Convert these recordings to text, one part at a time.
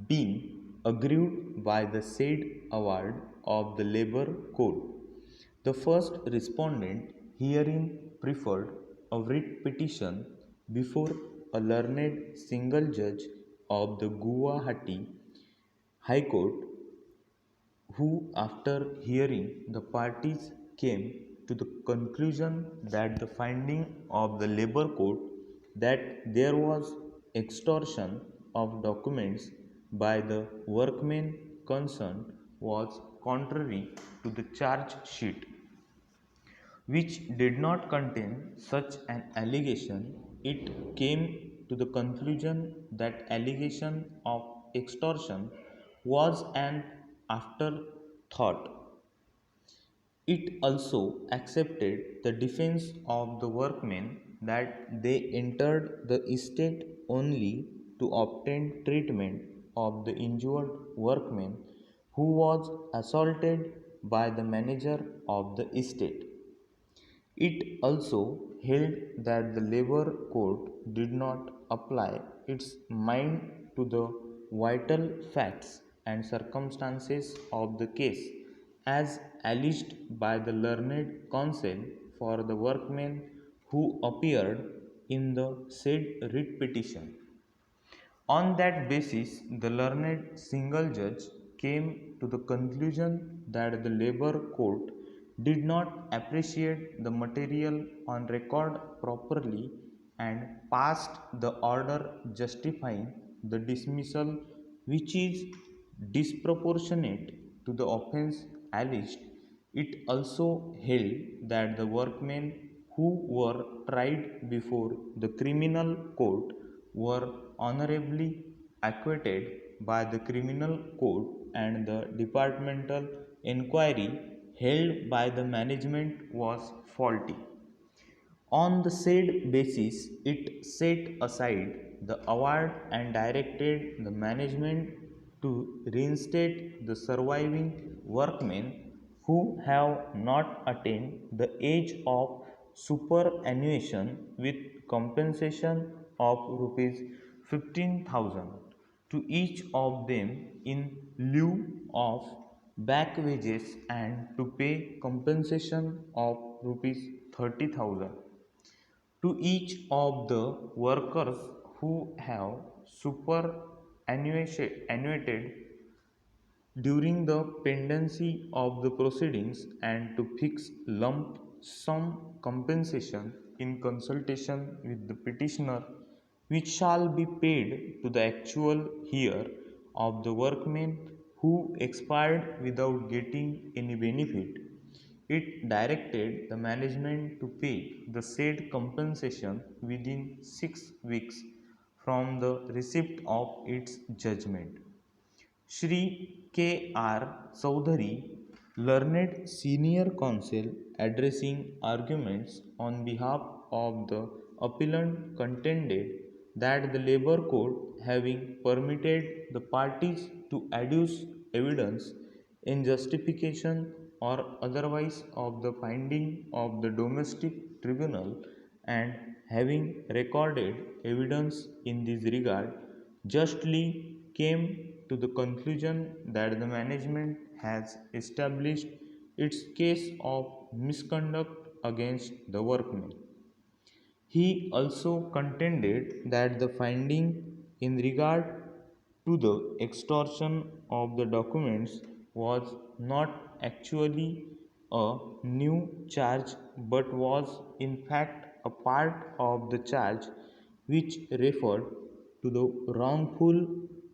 been aggrieved by the said award of the labor code. The first respondent herein preferred a writ petition before a learned single judge of the Guwahati High Court, who, after hearing the parties, came to the conclusion that the finding of the labor court that there was extortion of documents by the workmen concerned was contrary to the charge sheet, which did not contain such an allegation. It came to the conclusion that allegation of extortion was an afterthought. It also accepted the defense of the workmen that they entered the estate only to obtain treatment of the injured workman who was assaulted by the manager of the estate. It also held that the labor code did not apply its mind to the vital facts and circumstances of the case as alleged by the learned counsel for the workmen who appeared in the said writ petition. On that basis, the learned single judge came to the conclusion that the labor court did not appreciate the material on record properly and passed the order justifying the dismissal, which is disproportionate to the offense alleged. It also held that the workmen who were tried before the criminal court were honorably acquitted by the criminal code, and the departmental inquiry held by the management was faulty. On the said basis, it set aside the award and directed the management to reinstate the surviving workmen who have not attained the age of superannuation with compensation of rupees 15,000 to each of them in lieu of back wages, and to pay compensation of rupees 30,000 to each of the workers who have superannuated during the pendency of the proceedings, and to fix lump sum compensation in consultation with the petitioner, which shall be paid to the actual heir of the workmen who expired without getting any benefit. It directed the management to pay the said compensation within 6 weeks from the receipt of its judgment. Shri K. R. Chaudhary, learned senior counsel, addressing arguments on behalf of the appellant, contended that the labor code, having permitted the parties to adduce evidence in justification or otherwise of the finding of the domestic tribunal, and having recorded evidence in this regard, justly came to the conclusion that the management has established its case of misconduct against the workmen. He also contended that the finding in regard to the extortion of the documents was not actually a new charge, but was in fact a part of the charge which referred to the wrongful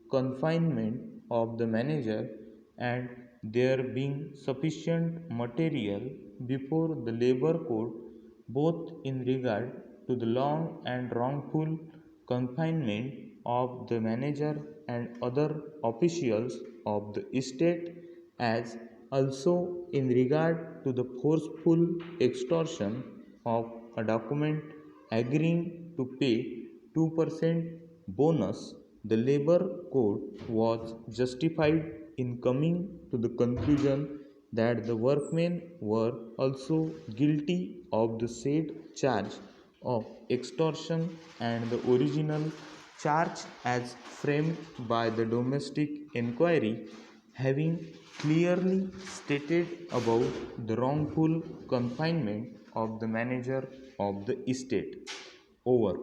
confinement of the manager, and there being sufficient material before the labor code both in regard to the long and wrongful confinement of the manager and other officials of the estate, as also in regard to the forceful extortion of a document agreeing to pay 2% bonus. The labor code was justified in coming to the conclusion that the workmen were also guilty of the said charge of extortion, and the original charge as framed by the domestic inquiry, having clearly stated above the wrongful confinement of the manager of the estate. Over.